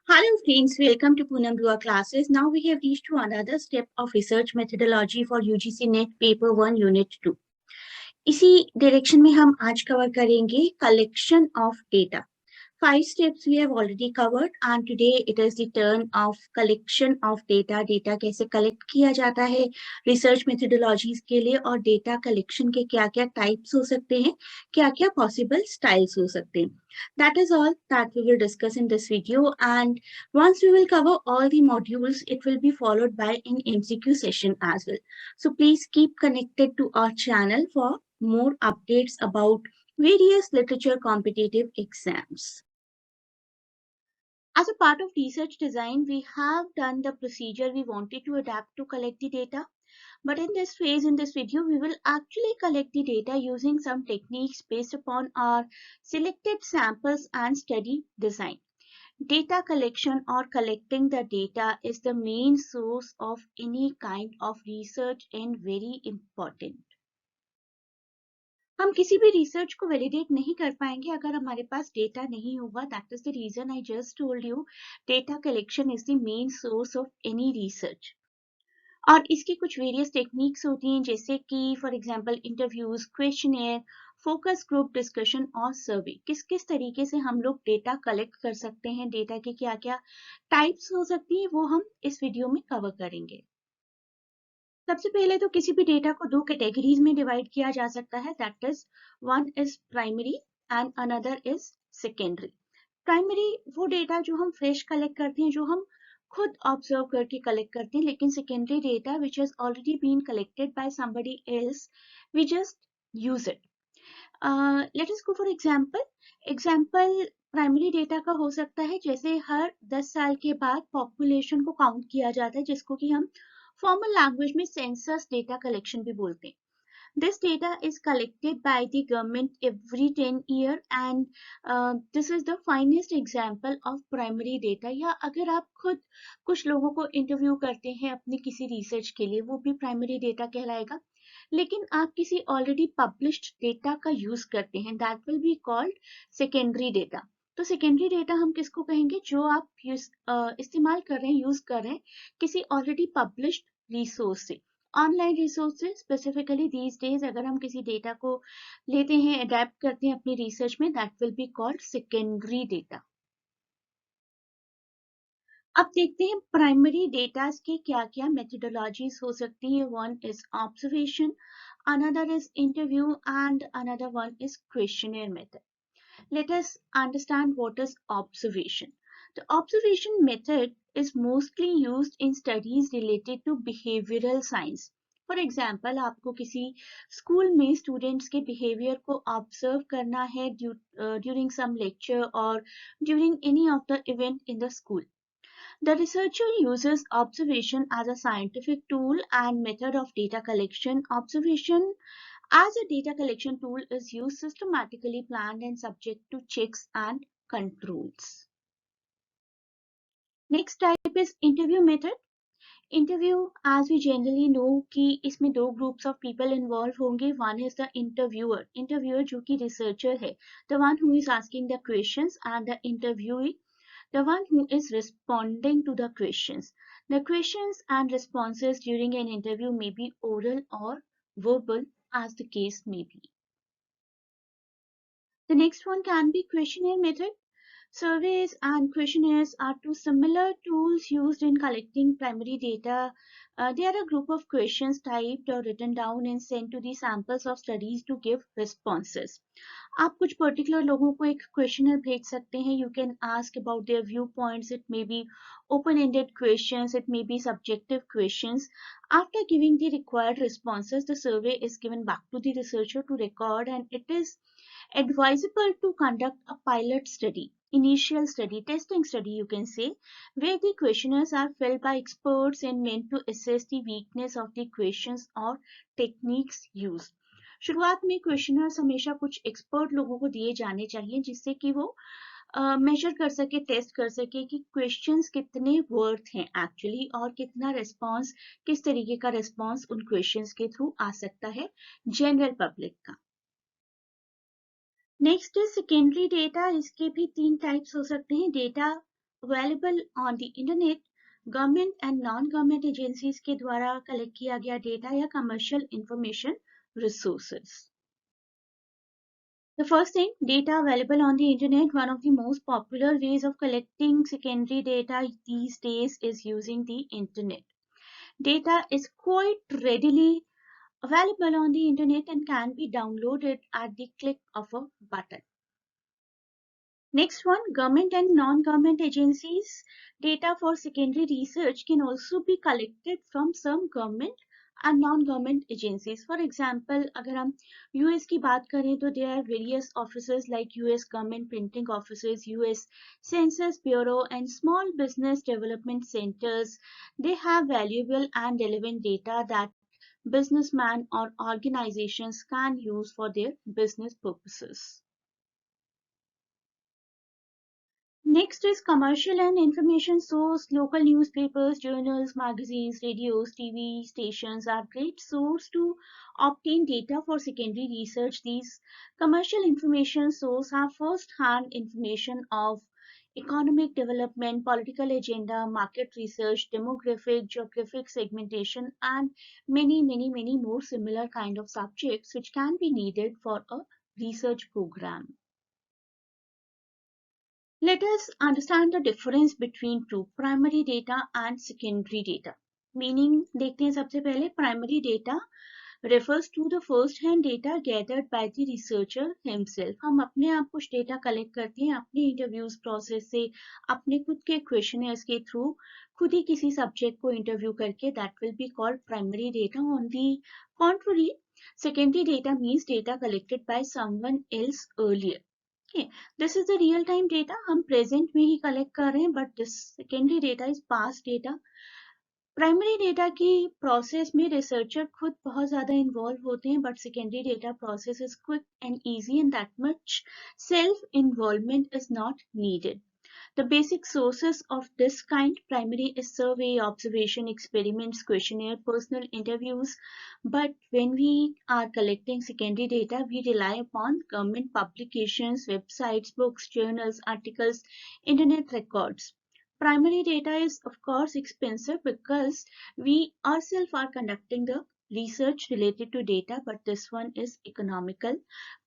Hello friends, welcome to Poonam Dua classes. Now we have reached to another step of research methodology for UGC NET paper 1 unit 2. इसी direction में हम आज cover करेंगे collection of data. 5 steps we have already covered and today it is the turn of collection of data. Data कैसे collect किया जाता है research methodologies के लिए और data collection के क्या-क्या types हो सकते हैं, क्या-क्या possible styles हो सकते हैं. That is all that we will discuss in this video, and once we will cover all the modules, it will be followed by an MCQ session as well. So please keep connected to our channel for more updates about various literature competitive exams. As a part of research design, we have done the procedure we wanted to adapt to collect the data. But in this phase, in this video, we will actually collect the data using some techniques based upon our selected samples and study design. Data collection or collecting the data is the main source of any kind of research and very important. हम किसी भी research को validate नहीं कर पाएंगे अगर हमारे पास data नहीं होगा. That is the reason I just told you data collection is the main source of any research. और इसकी कुछ वेरियस टेक्निक्स होती हैं जैसे कि for example interviews, questionnaire, focus group discussion और सर्वे. किस किस तरीके से हम लोग डेटा कलेक्ट कर सकते हैं, डेटा के क्या क्या टाइप्स हो सकती हैं, वो हम इस वीडियो में कवर करेंगे. सबसे पहले तो किसी भी डेटा को दो कैटेगरीज में डिवाइड किया जा सकता है. That is one is primary and another is secondary. Primary वो डेटा जो हम फ्रेश कलेक्ट करते हैं, जो हम खुद ऑब्जर्व करके कलेक्ट करते हैं. लेकिन secondary data which has already been collected by somebody else, we just use it. Let us go for example primary data का हो सकता है जैसे हर 10 साल के बाद पॉपुलेशन को काउंट किया जाता है, जिसको कि हम फॉर्मल लैंग्वेज में सेंसस डेटा कलेक्शन भी बोलते हैं. This data is collected by the government every 10 year and this is the finest example of primary data. या अगर आप खुद कुछ लोगों को इंटरव्यू करते हैं अपनी किसी रिसर्च के लिए, वो भी प्राइमरी डेटा कहलाएगा. लेकिन आप किसी ऑलरेडी पब्लिश्ड डेटा का यूज करते हैं, that will be called secondary data. तो सेकेंडरी डेटा हम किसको कहेंगे? जो आप इस्तेमाल कर रहे हैं, यूज कर रहे हैं किसी ऑलरेडी पब्लिश्ड रिसोर्स से, ऑनलाइन रिसोर्स से. स्पेसिफिकली दीज डेज अगर हम किसी डेटा को लेते हैं, अडेप्ट करते हैं अपनी रिसर्च में, that will be called secondary data. अब देखते हैं प्राइमरी डेटा के क्या क्या मेथोडोलॉजीज हो सकती है. One is observation, another is interview and another one is questionnaire method. Let us understand what is observation. The observation method is mostly used in studies related to behavioral science. For example, आपको किसी school में students के behaviour को observe करना है during some lecture or during any of the event in the school. The researcher uses observation as a scientific tool and method of data collection. Observation as a data collection tool is used systematically, planned and subject to checks and controls. Next type is interview method. Interview, as we generally know कि इसमें दो groups of people involved होंगे. One is the interviewer. Interviewer जो कि researcher है. The one who is asking the questions, and the interviewee, the one who is responding to the questions. The questions and responses during an interview may be oral or verbal, as the case may be. The next one can be questionnaire method. Surveys and questionnaires are two similar tools used in collecting primary data. They are a group of questions typed or written down and sent to the samples of studies to give responses. आप कुछ particular लोगों को एक questionnaire भेज सकते हैं. You can ask about their viewpoints. It may be open-ended questions. It may be subjective questions. After giving the required responses, the survey is given back to the researcher to record, and it is advisable to conduct a pilot study, initial study, testing study you can say, where the questionnaires are filled by experts and meant to assess the weakness of the questions or techniques used. शुरुआत में questioners हमेशा कुछ expert लोगों को दिए जाने चाहिए जिससे कि वो मेजर कर सके, टेस्ट कर सके कि क्वेश्चंस कितने वर्थ हैं एक्चुअली और कितना रिस्पांस, किस तरीके का रिस्पांस उन क्वेश्चंस के थ्रू आ सकता है जनरल पब्लिक का. Next is secondary data. इसके भी तीन टाइप्स हो सकते हैं. Data available on the internet, government and non government agencies के द्वारा कलेक्ट किया गया डेटा या commercial information resources. The first thing, data available on the internet. One of the most popular ways of collecting secondary data these days is using the internet. Data is quite readily available on the internet and can be downloaded at the click of a button. Next one, government and non-government agencies. Data for secondary research can also be collected from some government and non-government agencies. For example, अगर हम US की बात करें तो there are various offices like US government printing offices, US Census Bureau and small business development centers. They have valuable and relevant data that businessmen or organizations can use for their business purposes. Next is commercial and information source. Local newspapers, journals, magazines, radios, TV stations are great source to obtain data for secondary research. These commercial information sources have first-hand information of economic development, political agenda, market research, demographic, geographic segmentation, and many more similar kind of subjects which can be needed for a research program. Let us understand the difference between two, primary data and secondary data. Meaning देखते हैं सबसे पहले primary data refers to the first hand data gathered by the researcher himself. हम अपने आप कुछ data collect करते हैं अपने interviews process से, अपने खुद के questionnaires के through, खुद ही किसी subject को interview करके, that will be called primary data. On the contrary, secondary data means data collected by someone else earlier. Okay, this is the real time data. हम present में ही collect कर रहे हैं, but this secondary data is past data. Primary data की process में researcher खुद बहुत ज़्यादा इन्वॉल्व होते हैं, but secondary data process is quick and easy and that much self involvement is not needed. The basic sources of this kind, primary is survey, observation, experiments, questionnaire, personal interviews. But when we are collecting secondary data, we rely upon government publications, websites, books, journals, articles, internet records. Primary data is of course expensive because we ourselves are conducting the research related to data, but this one is economical.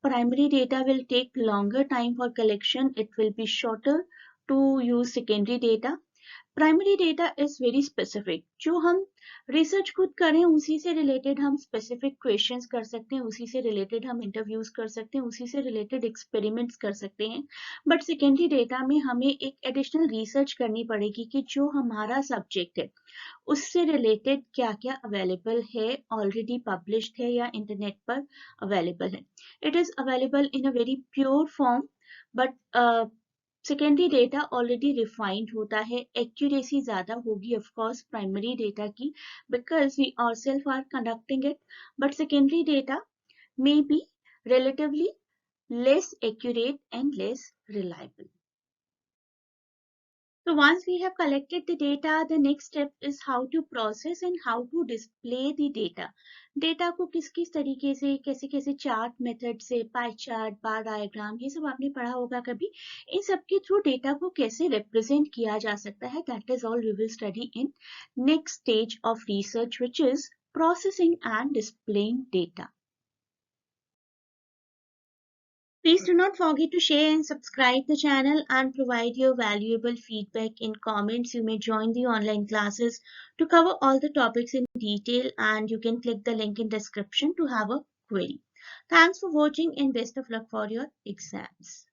Primary data will take longer time for collection. It will be shorter to use secondary data. Primary data is very specific. जो हम research खुद करें उसी से related हम specific questions कर सकते हैं, उसी से related हम interviews कर सकते हैं, उसी से related experiments कर सकते हैं. But secondary data में हमें एक additional research करनी पड़ेगी कि जो हमारा subject है उससे related क्या क्या available है, already published है या internet पर available है. It is available in a very pure form, but secondary data already refined होता है, एक्यूरेसी ज्यादा होगी ऑफ कोर्स प्राइमरी डेटा की because we ourselves are conducting it, but secondary data may be relatively less accurate and less reliable. So once we have collected the data, the next step is how to process and how to display the data. Data को किस तरीके से कैसे chart method से, pie chart, बार diagram, ये सब आपने पढ़ा होगा कभी. इन सब के थ्रू डेटा को कैसे रिप्रेजेंट किया जा सकता है, that is all we will study in next stage of research, which is processing and displaying data. Please do not forget to share and subscribe the channel and provide your valuable feedback in comments. You may join the online classes to cover all the topics in detail, and you can click the link in description to have a query. Thanks for watching and best of luck for your exams.